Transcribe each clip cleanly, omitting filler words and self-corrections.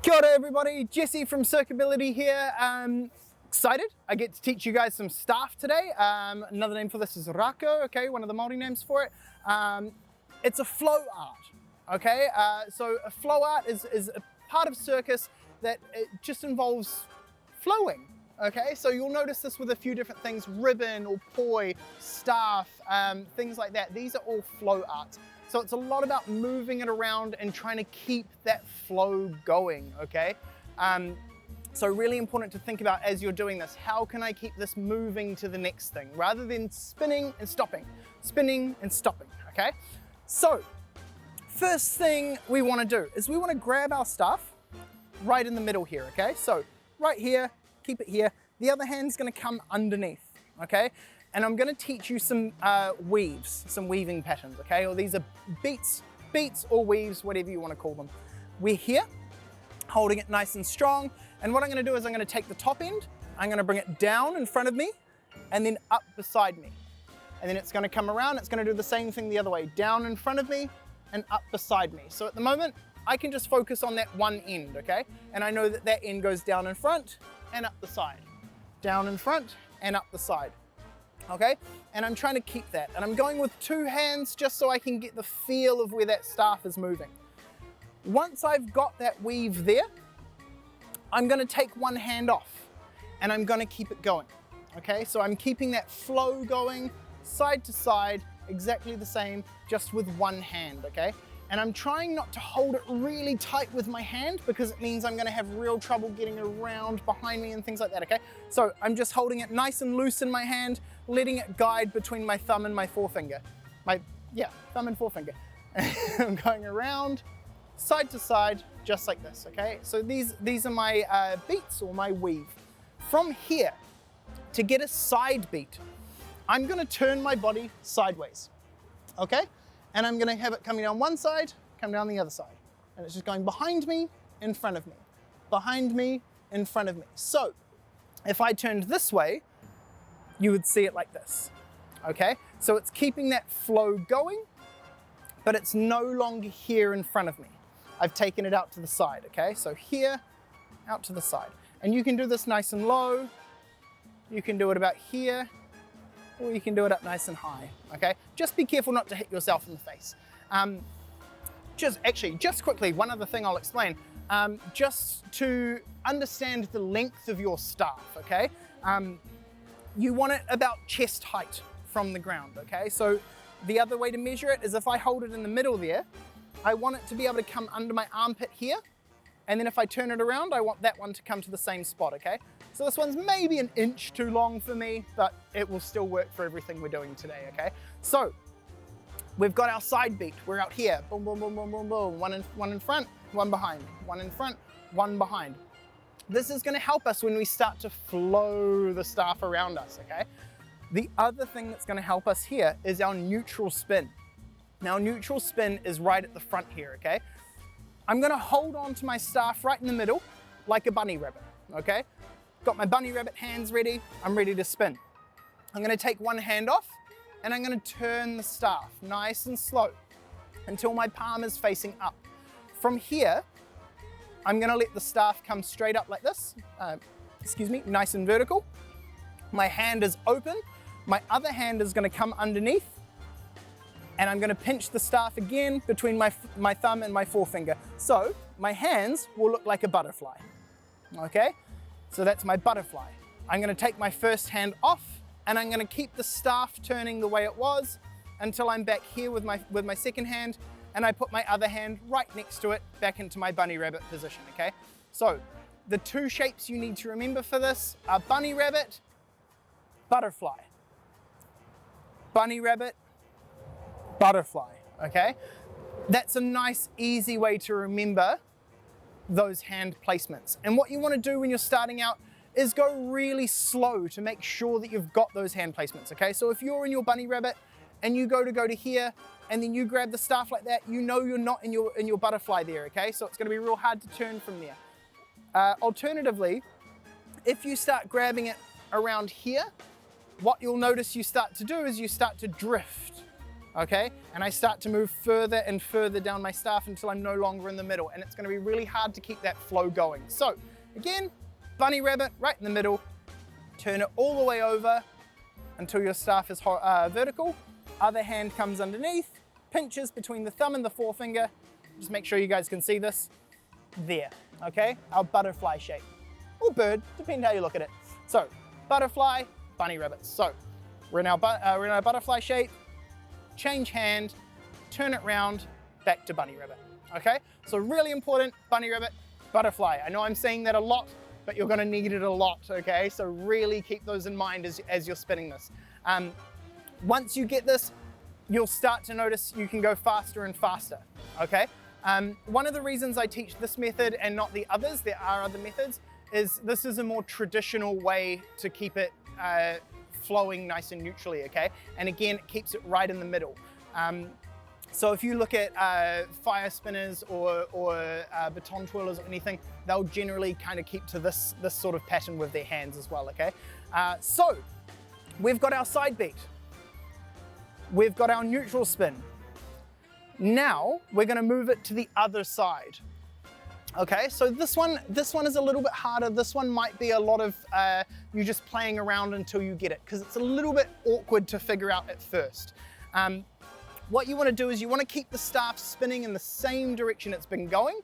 Kia ora everybody, Jesse from Circability here. Excited, I get to teach you guys some staff today. Another name for this is rako, okay, one of the Māori names for it. It's a flow art, okay? So a flow art is a part of circus that it just involves flowing, okay? So you'll notice this with a few different things, ribbon or poi, staff, things like that. These are all flow arts. So it's a lot about moving it around and trying to keep that flow going, okay? So really important to think about as you're doing this, how can I keep this moving to the next thing rather than spinning and stopping, okay? So first thing we want to do is we want to grab our stuff right in the middle here, okay? So right here, keep it here. The other hand's going to come underneath, okay? And I'm going to teach you some weaves, some weaving patterns, okay? Or these are beats or weaves, whatever you want to call them. We're here, holding it nice and strong. And what I'm going to do is I'm going to take the top end, I'm going to bring it down in front of me, and then up beside me. And then it's going to come around, it's going to do the same thing the other way, down in front of me and up beside me. So at the moment, I can just focus on that one end, okay? And I know that that end goes down in front and up the side. Down in front and up the side. Okay, and I'm trying to keep that. And I'm going with two hands just so I can get the feel of where that staff is moving. Once I've got that weave there, I'm gonna take one hand off and I'm gonna keep it going. Okay, so I'm keeping that flow going side to side, exactly the same, just with one hand, okay? And I'm trying not to hold it really tight with my hand because it means I'm gonna have real trouble getting around behind me and things like that, okay? So I'm just holding it nice and loose in my hand, letting it guide between my thumb and my forefinger. Thumb and forefinger. I'm going around, side to side, just like this, okay? So these are my beats or my weave. From here, to get a side beat, I'm gonna turn my body sideways, okay? And I'm gonna have it coming down one side, come down the other side. And it's just going behind me, in front of me. Behind me, in front of me. So, if I turned this way, you would see it like this, okay? So it's keeping that flow going, but it's no longer here in front of me. I've taken it out to the side, okay? So here, out to the side. And you can do this nice and low. You can do it about here, or you can do it up nice and high, okay? Just be careful not to hit yourself in the face. Just quickly, one other thing I'll explain. Just to understand the length of your staff, okay? You want it about chest height from the ground, okay? So the other way to measure it is if I hold it in the middle there, I want it to be able to come under my armpit here, and then if I turn it around, I want that one to come to the same spot, okay? So this one's maybe an inch too long for me, but it will still work for everything we're doing today, okay? So we've got our side beat. We're out here, boom, boom, boom, boom, boom, boom. One in front, one behind, one in front, one behind. This is gonna help us when we start to flow the staff around us, okay? The other thing that's gonna help us here is our neutral spin. Now, neutral spin is right at the front here, okay? I'm gonna hold on to my staff right in the middle, like a bunny rabbit, okay? Got my bunny rabbit hands ready, I'm ready to spin. I'm gonna take one hand off, and I'm gonna turn the staff nice and slow until my palm is facing up. From here, I'm gonna let the staff come straight up like this, nice and vertical. My hand is open, my other hand is gonna come underneath, and I'm gonna pinch the staff again between my thumb and my forefinger. So my hands will look like a butterfly, okay? So that's my butterfly. I'm gonna take my first hand off, and I'm gonna keep the staff turning the way it was until I'm back here with my second hand, and I put my other hand right next to it back into my bunny rabbit position, okay? So the two shapes you need to remember for this are bunny rabbit, butterfly. Bunny rabbit, butterfly, okay? That's a nice, easy way to remember those hand placements. And what you want to do when you're starting out is go really slow to make sure that you've got those hand placements, okay? So if you're in your bunny rabbit and you go to here, and then you grab the staff like that, you know you're not in your butterfly there, okay? So it's gonna be real hard to turn from there. Alternatively, if you start grabbing it around here, what you'll notice you start to do is you start to drift, okay? And I start to move further and further down my staff until I'm no longer in the middle, and it's gonna be really hard to keep that flow going. So again, bunny rabbit right in the middle, turn it all the way over until your staff is vertical. Other hand comes underneath, pinches between the thumb and the forefinger. Just make sure you guys can see this. There, okay? Our butterfly shape, or bird, depending how you look at it. So butterfly, bunny rabbit. So we're in our butterfly shape, change hand, turn it round, back to bunny rabbit, okay? So really important, bunny rabbit, butterfly. I know I'm saying that a lot, but you're gonna need it a lot, okay? So really keep those in mind as you're spinning this. Once you get this, you'll start to notice you can go faster and faster, okay? One of the reasons I teach this method and not the others, there are other methods, is this is a more traditional way to keep it flowing nice and neutrally, okay? And again, it keeps it right in the middle. So if you look at fire spinners or baton twirlers or anything, they'll generally kind of keep to this sort of pattern with their hands as well, okay? So we've got our side beat. We've got our neutral spin. Now we're gonna move it to the other side. Okay, so this one is a little bit harder. This one might be a lot of you just playing around until you get it, because it's a little bit awkward to figure out at first. What you wanna do is you wanna keep the staff spinning in the same direction it's been going.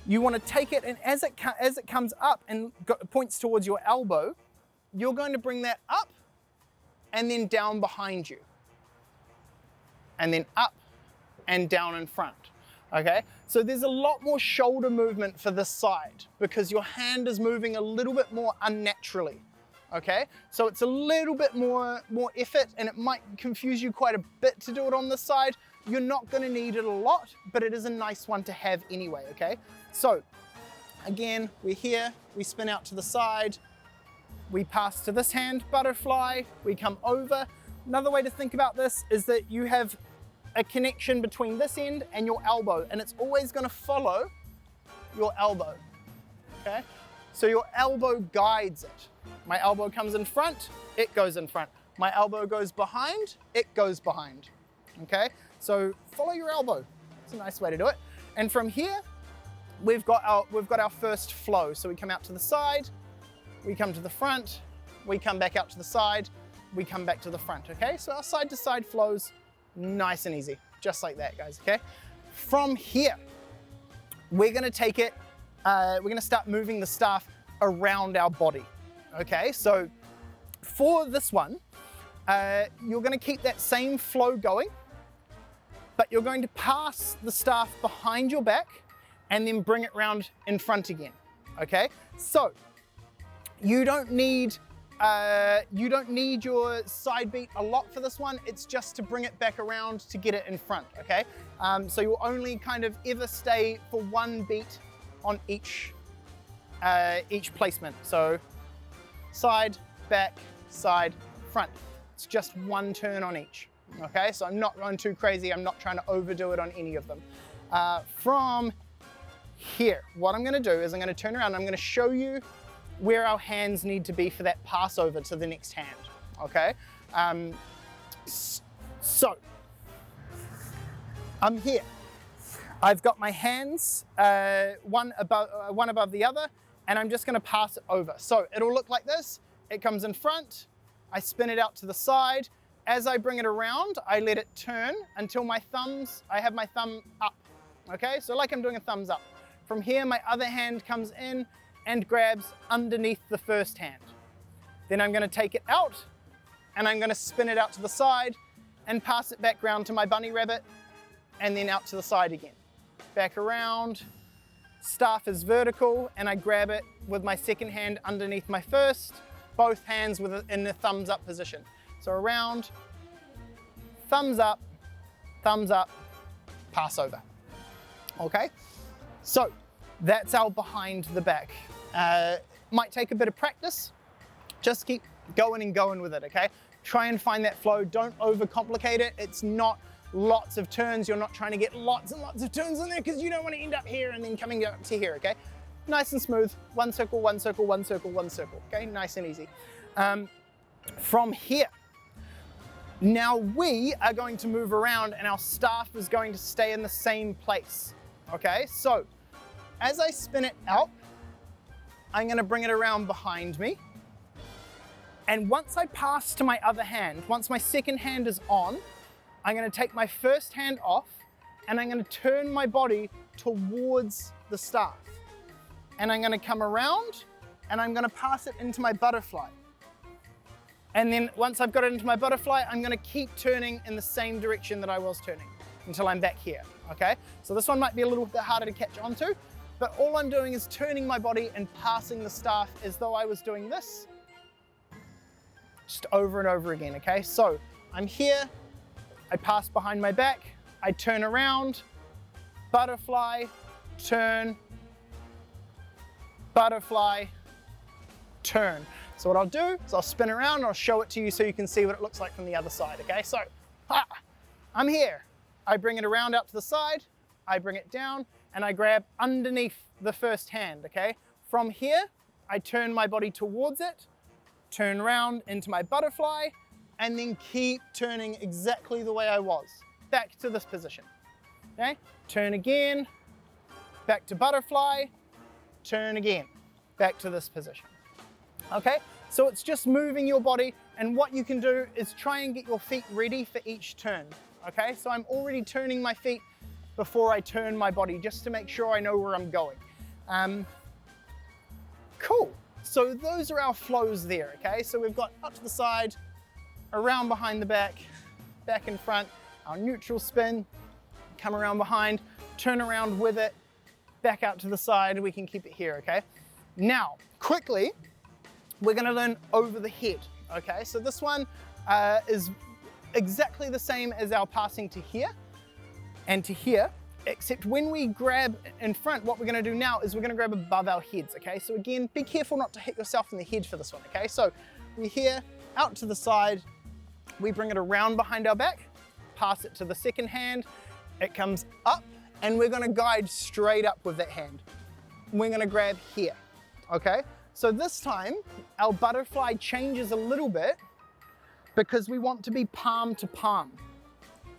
You wanna take it, and as it comes up and points towards your elbow, you're going to bring that up and then down behind you. And then up and down in front, okay? So there's a lot more shoulder movement for this side because your hand is moving a little bit more unnaturally, okay? So it's a little bit more effort, and it might confuse you quite a bit to do it on this side. You're not gonna need it a lot, but it is a nice one to have anyway, okay? So again, we're here, we spin out to the side, we pass to this hand, butterfly, we come over. Another way to think about this is that you have a connection between this end and your elbow, and it's always gonna follow your elbow, okay? So your elbow guides it. My elbow comes in front, it goes in front. My elbow goes behind, it goes behind, okay? So follow your elbow. It's a nice way to do it. And from here, we've got our first flow. So we come out to the side, we come to the front, we come back out to the side, we come back to the front, okay? So our side to side flows nice and easy, just like that, guys, okay? From here, we're gonna take it, we're gonna start moving the staff around our body, okay? So for this one, you're gonna keep that same flow going, but you're going to pass the staff behind your back and then bring it round in front again, okay? So you don't need your side beat a lot for this one. It's just to bring it back around to get it in front, okay? So you'll only kind of ever stay for one beat on each placement. So side, back, side, front. It's just one turn on each, okay? So I'm not going too crazy. I'm not trying to overdo it on any of them. From here, what I'm gonna do is I'm gonna turn around and I'm gonna show you where our hands need to be for that pass over to the next hand, okay? So, I'm here. I've got my hands, one above the other, and I'm just gonna pass it over. So it'll look like this. It comes in front, I spin it out to the side. As I bring it around, I let it turn until I have my thumb up, okay? So like I'm doing a thumbs up. From here, my other hand comes in and grabs underneath the first hand. Then I'm gonna take it out and I'm gonna spin it out to the side and pass it back round to my bunny rabbit and then out to the side again. Back around, staff is vertical and I grab it with my second hand underneath my first, both hands in the thumbs up position. So around, thumbs up, pass over, okay? So that's our behind the back. Might take a bit of practice. Just keep going and going with it, okay? Try and find that flow. Don't overcomplicate it. It's not lots of turns. You're not trying to get lots and lots of turns in there because you don't want to end up here and then coming up to here, okay? Nice and smooth. One circle, one circle, one circle, one circle, okay? Nice and easy. From here, Now we are going to move around and our staff is going to stay in the same place, okay? So as I spin it out, I'm gonna bring it around behind me. And once I pass to my other hand, once my second hand is on, I'm gonna take my first hand off and I'm gonna turn my body towards the staff. And I'm gonna come around and I'm gonna pass it into my butterfly. And then once I've got it into my butterfly, I'm gonna keep turning in the same direction that I was turning until I'm back here, okay? So this one might be a little bit harder to catch onto, but all I'm doing is turning my body and passing the staff as though I was doing this, just over and over again, okay? So I'm here, I pass behind my back, I turn around, butterfly, turn, butterfly, turn. So what I'll do is I'll spin around and I'll show it to you so you can see what it looks like from the other side, okay? So, I'm here. I bring it around out to the side, I bring it down, and I grab underneath the first hand, okay? From here, I turn my body towards it, turn around into my butterfly, and then keep turning exactly the way I was, back to this position, okay? Turn again, back to butterfly, turn again, back to this position. Okay, so it's just moving your body, and what you can do is try and get your feet ready for each turn. Okay, so I'm already turning my feet before I turn my body just to make sure I know where I'm going. Cool, so those are our flows there, okay? So we've got up to the side, around behind the back, back in front, our neutral spin, come around behind, turn around with it, back out to the side, we can keep it here, okay? Now, quickly, we're gonna learn over the head, okay? So this one is exactly the same as our passing to here and to here, except when we grab in front, what we're gonna do now is we're gonna grab above our heads, okay? So again, be careful not to hit yourself in the head for this one, okay? So we're here, out to the side, we bring it around behind our back, pass it to the second hand, it comes up, and we're gonna guide straight up with that hand. We're gonna grab here, okay? So this time, our butterfly changes a little bit because we want to be palm to palm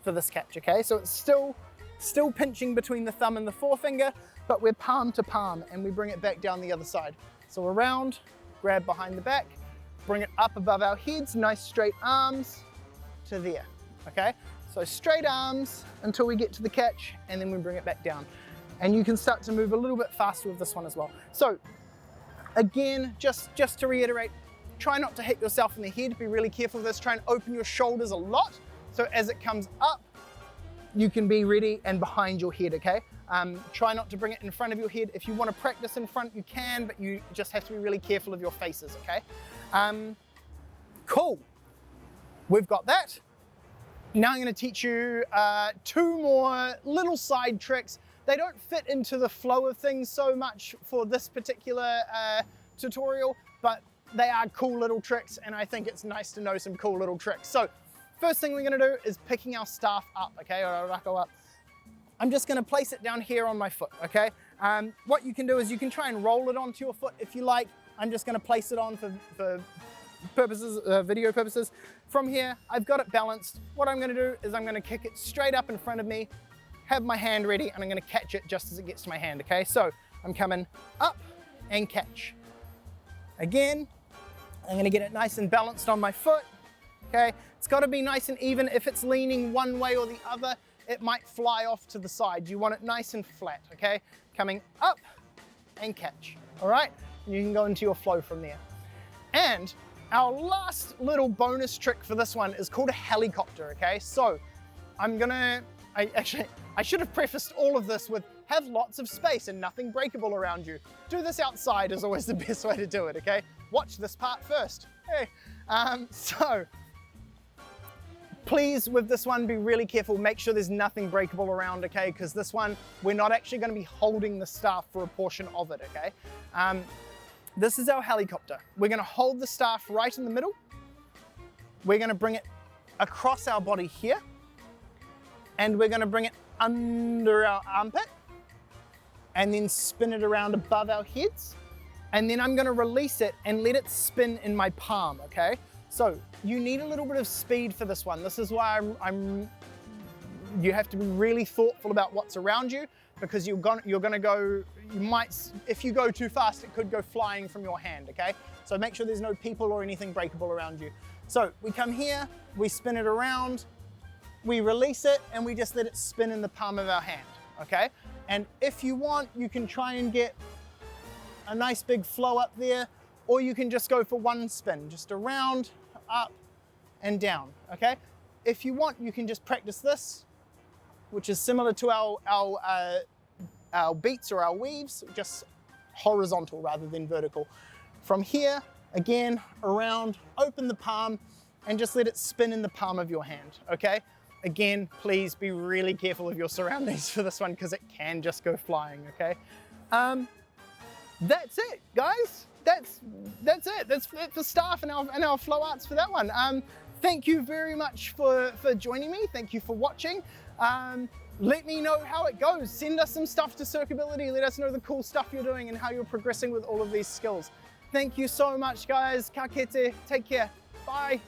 for this catch, okay? So it's still pinching between the thumb and the forefinger, but we're palm to palm and we bring it back down the other side. So around, grab behind the back, bring it up above our heads, nice straight arms to there, okay? So straight arms until we get to the catch and then we bring it back down. And you can start to move a little bit faster with this one as well. So again, just to reiterate, try not to hit yourself in the head, be really careful of this, try and open your shoulders a lot, so as it comes up, you can be ready and behind your head, okay? Try not to bring it in front of your head. If you want to practice in front, you can, but you just have to be really careful of your faces, okay? Cool, we've got that. Now I'm gonna teach you two more little side tricks. They don't fit into the flow of things so much for this particular tutorial, but they are cool little tricks, and I think it's nice to know some cool little tricks. So first thing we're gonna do is picking our staff up, okay, or our rako up. I'm just gonna place it down here on my foot, okay? What you can do is you can try and roll it onto your foot if you like. I'm just gonna place it on for purposes, video purposes. From here, I've got it balanced. What I'm gonna do is I'm gonna kick it straight up in front of me, have my hand ready, and I'm gonna catch it just as it gets to my hand, okay? So I'm coming up and catch. Again, I'm gonna get it nice and balanced on my foot, okay? It's gotta be nice and even. If it's leaning one way or the other, it might fly off to the side. You want it nice and flat, okay? Coming up and catch, all right? You can go into your flow from there. And our last little bonus trick for this one is called a helicopter, okay? So I should have prefaced all of this with have lots of space and nothing breakable around you. Do this outside is always the best way to do it, okay? Watch this part first. Hey, so please with this one, be really careful. Make sure there's nothing breakable around, okay? Because this one, we're not actually gonna be holding the staff for a portion of it, okay? This is our helicopter. We're gonna hold the staff right in the middle. We're gonna bring it across our body here, and we're gonna bring it under our armpit, and then spin it around above our heads. And then I'm gonna release it and let it spin in my palm, okay? So you need a little bit of speed for this one. This is why you have to be really thoughtful about what's around you, because you're gonna go, if you go too fast, it could go flying from your hand, okay? So make sure there's no people or anything breakable around you. So we come here, we spin it around, we release it, and we just let it spin in the palm of our hand, okay? And if you want, you can try and get a nice big flow up there, or you can just go for one spin, just around, up, and down, okay? If you want, you can just practice this, which is similar to our beats or our weaves, just horizontal rather than vertical. From here, again, around, open the palm, and just let it spin in the palm of your hand, okay? Again, please be really careful of your surroundings for this one, because it can just go flying, okay? That's it, guys. That's it. That's the staff and our flow arts for that one. Thank you very much for joining me. Thank you for watching. Let me know how it goes. Send us some stuff to Circability. Let us know the cool stuff you're doing and how you're progressing with all of these skills. Thank you so much, guys. Ka kite. Take care. Bye.